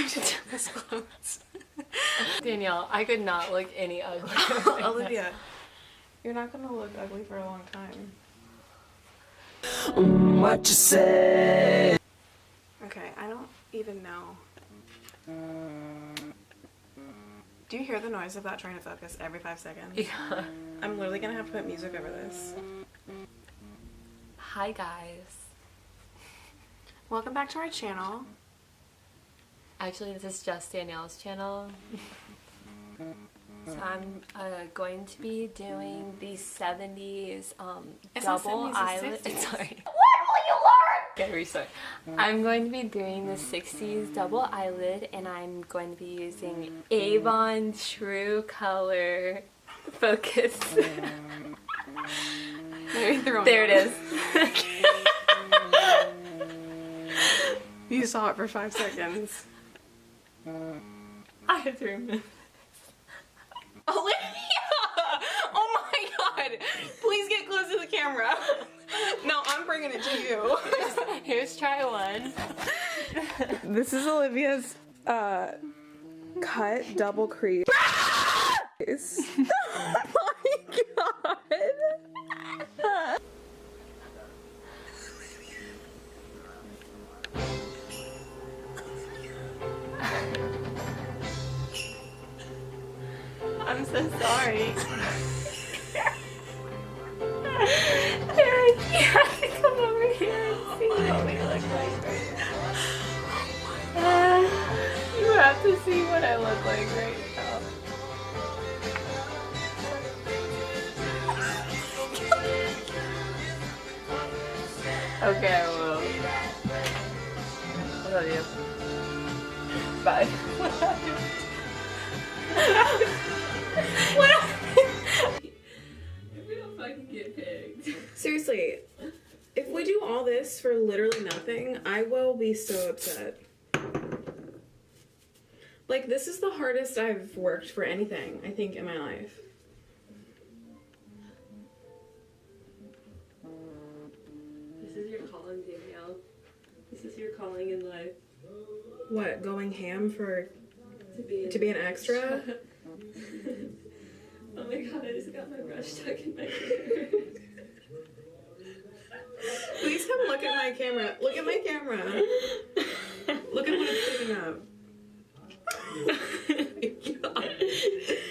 time to do this clothes. Danielle, I could not look any uglier. Right Olivia, you're not gonna look ugly for a long time. What you say? Okay, I don't even know. Do you hear the noise of that trying to focus every 5 seconds? Yeah. I'm literally gonna have to put music over this. Hi guys. Welcome back to our channel. Actually, this is just Danielle's channel. So I'm going to be doing the 70s double eyelid. Sorry. What will you learn? Okay, restart. I'm going to be doing the 60s double eyelid, and I'm going to be using Avon True Color Focus. There it is. You saw it for 5 seconds. I have to remove. Olivia! Oh my god! Please get close to the camera. No, I'm bringing it to you. Here's try one. This is Olivia's cut double crease. Oh my god! I'm so sorry. Eric, you have to come over here and see what we look like right now. You have to see what I look like right now. Okay, I will. I love you. Bye. What happened? If we don't fucking get picked. Seriously, if we do all this for literally nothing, I will be so upset. Like, this is the hardest I've worked for anything, I think, in my life. This is your calling, Danielle. This is your calling in life. What, going ham for To be an extra? Oh my god, I just got my brush stuck in my hair. Please come look at my camera. Look at my camera. Look at what it's picking up.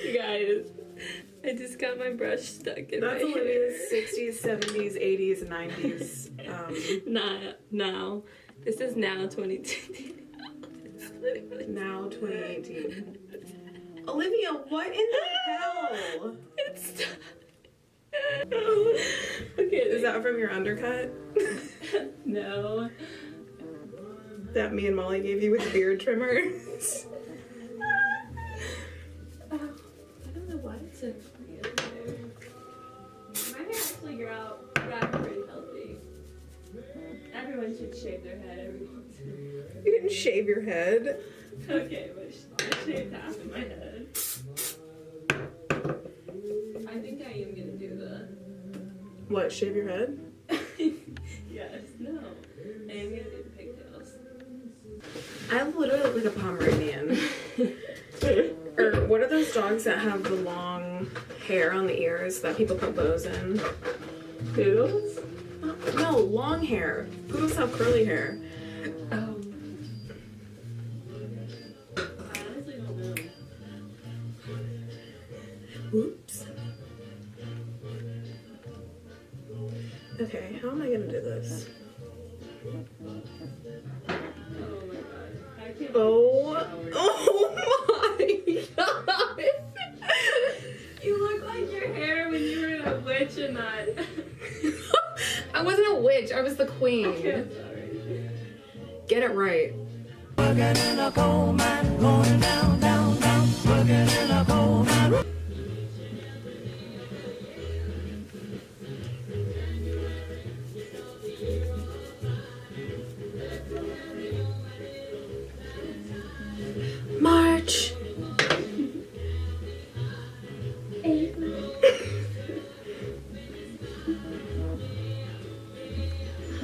You guys, I just got my brush stuck in my That's hair. Olivia's 60s, 70s, 80s, 90s. Not now. This is now 2020. Now 2018. Olivia, what in the hell? It's okay. Is that from your undercut? No. That me and Molly gave you with beard trimmers? I don't know why it's so free over there. My hair actually grew out pretty healthy. Everyone should shave their head every once in a while. You didn't shave your head. Okay, but I shaved half of my head. I think I am gonna do the... What, shave your head? Yes, no. I am gonna do the pigtails. I literally look like a Pomeranian. Or what are those dogs that have the long hair on the ears that people put bows in? Poodles? No, long hair. Poodles have curly hair. Oh. I honestly don't know. Oops. Okay, how am I gonna do this? Oh my god. I can't Oh my god! You look like your hair when you were a witch and not. I wasn't a witch, I was the queen. Okay, I'm sorry. Get it right. Working in a coal mine, going down, down, down. Working in a coal mine. March.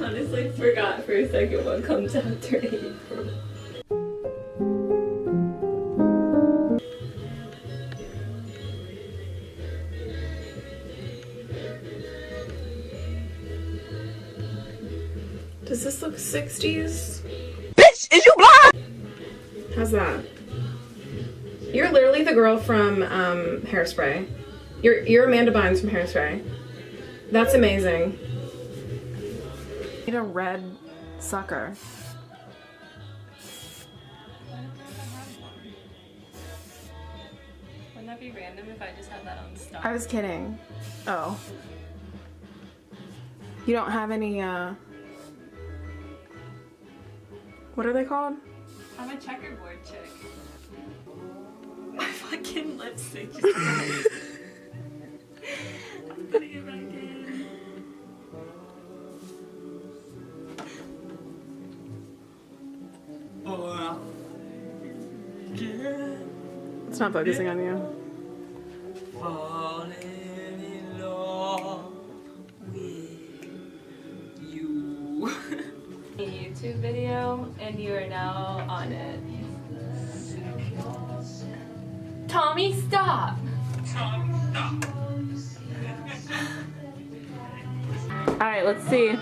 Honestly, forgot for a second what comes after April. look 60s? Bitch, is you blind? How's that? You're literally the girl from Hairspray. You're Amanda Bynes from Hairspray. That's amazing. Need a red sucker. Wouldn't that be random if I just had that on stock? I was kidding. Oh. You don't have any, what are they called? I'm a checkerboard chick. My fucking lipstick just I'm putting it back in. It's not focusing on you. Falling in love with you. A YouTube video, and you are now on it. Tommy, stop! Alright, let's see.